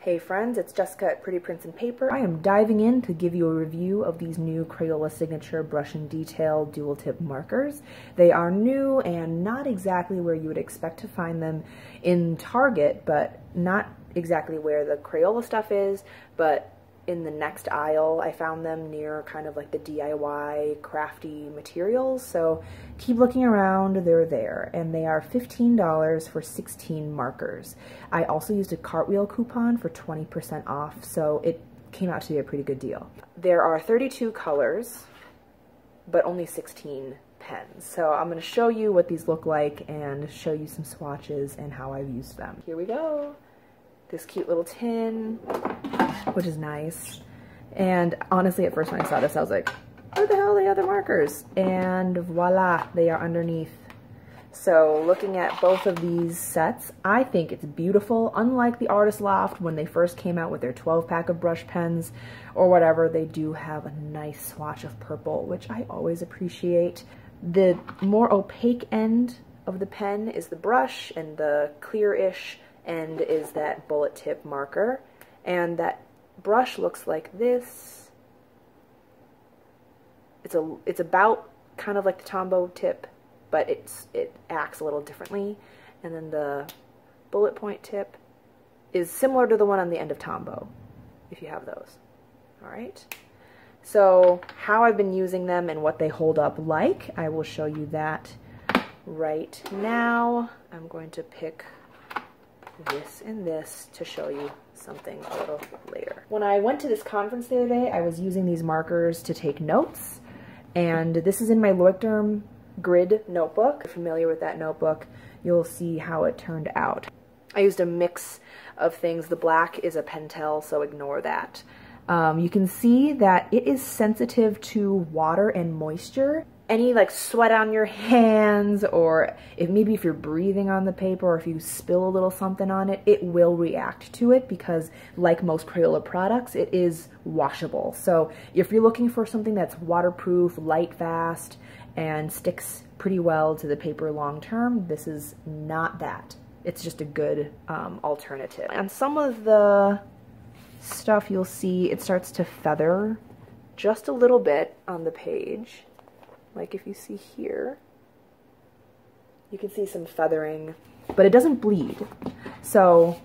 Hey friends, it's Jessica at Pretty Prints and Paper. I am diving in to give you a review of these new Crayola Signature Brush and Detail dual tip markers. They are new and not exactly where you would expect to find them in Target, but not exactly where the Crayola stuff is, but in the next aisle I found them near kind of like the DIY crafty materials, so keep looking around, they're there, and they are $15 for 16 markers. I also used a Cartwheel coupon for 20% off, so it came out to be a pretty good deal. There are 32 colors, but only 16 pens, so I'm going to show you what these look like and show you some swatches and how I've used them. Here we go. This cute little tin, which is nice. And honestly, at first when I saw this, I was like, where the hell are the other markers? And voila, they are underneath. So looking at both of these sets, I think it's beautiful. Unlike the Artist Loft, when they first came out with their 12-pack of brush pens or whatever, they do have a nice swatch of purple, which I always appreciate. The more opaque end of the pen is the brush, and the clear-ish end is that bullet tip marker, and that brush looks like this. It's about kind of like the Tombow tip, but it acts a little differently, and then the bullet point tip is similar to the one on the end of Tombow, if you have those. Alright, so how I've been using them and what they hold up like, I will show you that right now. I'm going to pick this and this to show you something a little later. When I went to this conference the other day, I was using these markers to take notes, and this is in my Leuchtturm grid notebook. If you're familiar with that notebook, you'll see how it turned out. I used a mix of things. The black is a Pentel, so ignore that. You can see that it is sensitive to water and moisture. Any like sweat on your hands, or if you're breathing on the paper, or if you spill a little something on it, it will react to it, because like most Crayola products, it is washable. So if you're looking for something that's waterproof, light fast, and sticks pretty well to the paper long term, this is not that. It's just a good alternative. And some of the stuff you'll see, it starts to feather just a little bit on the page. Like if you see here, you can see some feathering, but it doesn't bleed. So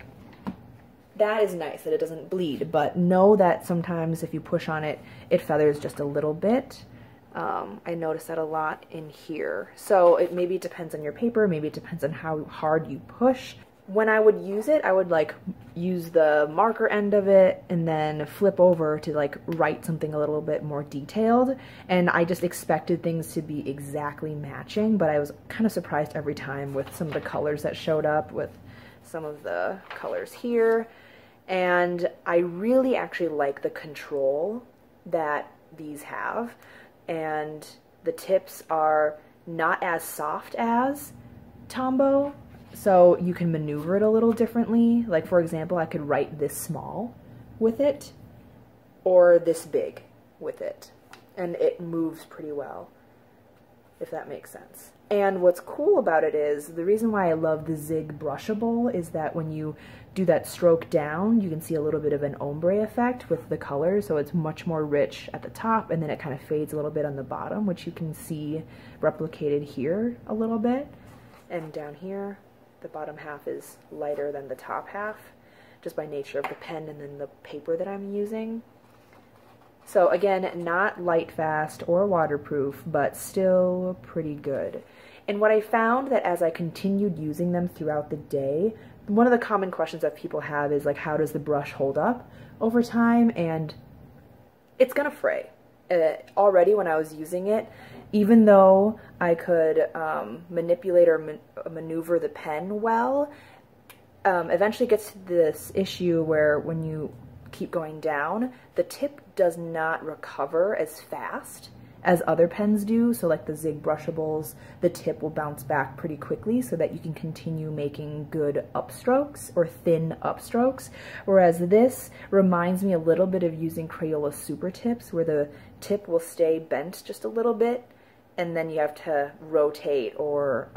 that is nice that it doesn't bleed, but know that sometimes if you push on it, it feathers just a little bit. I notice that a lot in here. So it maybe depends on your paper, maybe it depends on how hard you push. When I would use it, I would like use the marker end of it and then flip over to like write something a little bit more detailed, and I just expected things to be exactly matching, but I was kind of surprised every time with some of the colors that showed up, with some of the colors here. And I really actually like the control that these have, and the tips are not as soft as Tombow, so you can maneuver it a little differently. Like for example, I could write this small with it, or this big with it, and it moves pretty well, if that makes sense. And what's cool about it is, the reason why I love the Zig Brushable is that when you do that stroke down, you can see a little bit of an ombre effect with the color, so it's much more rich at the top, and then it kind of fades a little bit on the bottom, which you can see replicated here a little bit. And down here, the bottom half is lighter than the top half, just by nature of the pen and then the paper that I'm using. So again, not light fast or waterproof, but still pretty good. And what I found that as I continued using them throughout the day, one of the common questions that people have is like, how does the brush hold up over time? And it's gonna fray. Already when I was using it, even though I could manipulate or maneuver the pen well, eventually it gets to this issue where when you keep going down, the tip does not recover as fast as other pens do. So like the Zig Brushables, the tip will bounce back pretty quickly so that you can continue making good upstrokes or thin upstrokes. Whereas this reminds me a little bit of using Crayola Super Tips, where the tip will stay bent just a little bit, and then you have to rotate or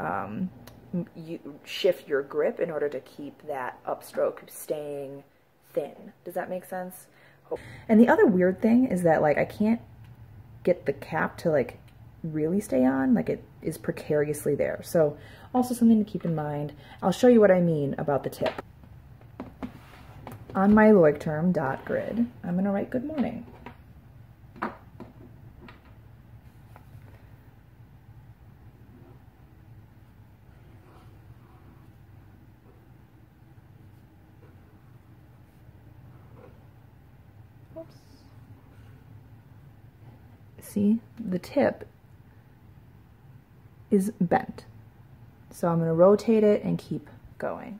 you shift your grip in order to keep that upstroke staying thin. Does that make sense? And the other weird thing is that like I can't get the cap to like really stay on, like it is precariously there. So also something to keep in mind. I'll show you what I mean about the tip. On my Leuchtturm dot grid, I'm gonna write good morning. Oops. See, the tip is bent. So I'm going to rotate it and keep going.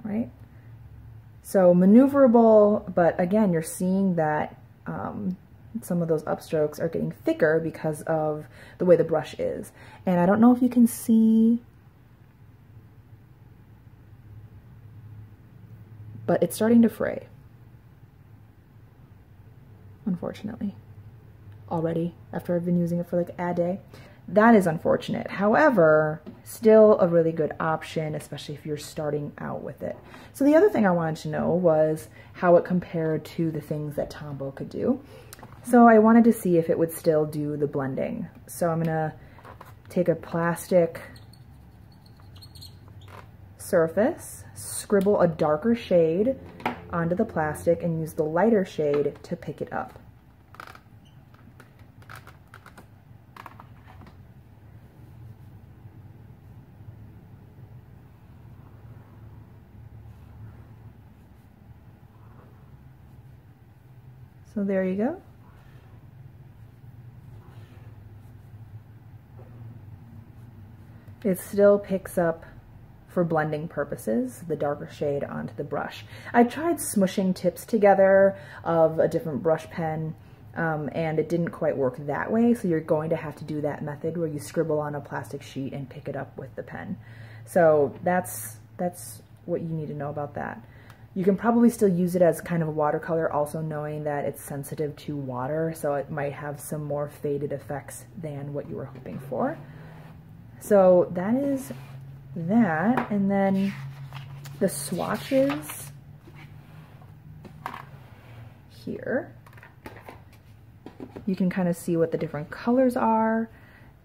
Right? So maneuverable, but again, you're seeing that some of those upstrokes are getting thicker because of the way the brush is. And I don't know if you can see, but it's starting to fray, unfortunately, already after I've been using it for like a day. That is unfortunate. However, still a really good option, especially if you're starting out with it. So the other thing I wanted to know was how it compared to the things that Tombow could do. So I wanted to see if it would still do the blending. So I'm gonna take a plastic surface, scribble a darker shade onto the plastic, and use the lighter shade to pick it up. So there you go. It still picks up, for blending purposes, the darker shade onto the brush. I tried smushing tips together of a different brush pen, and it didn't quite work that way, so you're going to have to do that method where you scribble on a plastic sheet and pick it up with the pen. So that's what you need to know about that. You can probably still use it as kind of a watercolor, also knowing that it's sensitive to water, so it might have some more faded effects than what you were hoping for. So that is that, and then the swatches here. You can kind of see what the different colors are,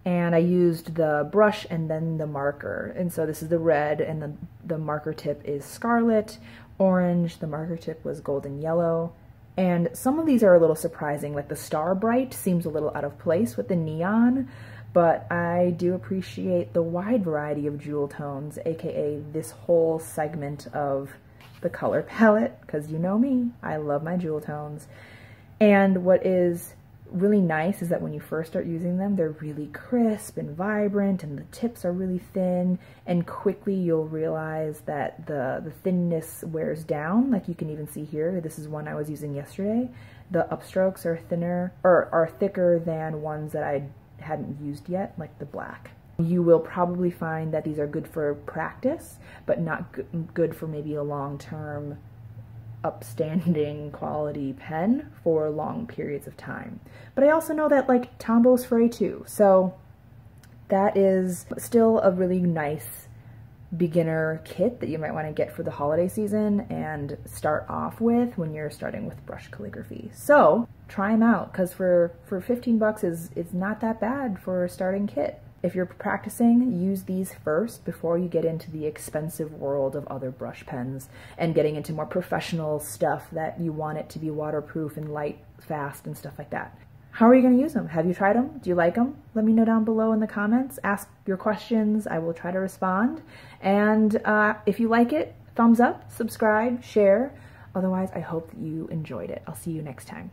and I used the brush and then the marker. And so this is the red, and the marker tip is scarlet. Orange, the marker tip was golden yellow. And some of these are a little surprising, like the Star Bright seems a little out of place with the neon, but I do appreciate the wide variety of jewel tones, aka this whole segment of the color palette, because you know me, I love my jewel tones. And what is really nice is that when you first start using them, they're really crisp and vibrant, and the tips are really thin, and quickly you'll realize that the thinness wears down. Like you can even see here, this is one I was using yesterday. The upstrokes are thinner, or are thicker than ones that I hadn't used yet, like the black. You will probably find that these are good for practice, but not good for maybe a long-term upstanding quality pen for long periods of time. But I also know that like Tombow's fray too, so that is still a really nice beginner kit that you might want to get for the holiday season and start off with when you're starting with brush calligraphy. So try them out, because for 15 bucks it's not that bad for a starting kit. If you're practicing, use these first before you get into the expensive world of other brush pens and getting into more professional stuff that you want it to be waterproof and light fast and stuff like that. How are you going to use them? Have you tried them? Do you like them? Let me know down below in the comments. Ask your questions. I will try to respond. And if you like it, thumbs up, subscribe, share. Otherwise, I hope that you enjoyed it. I'll see you next time.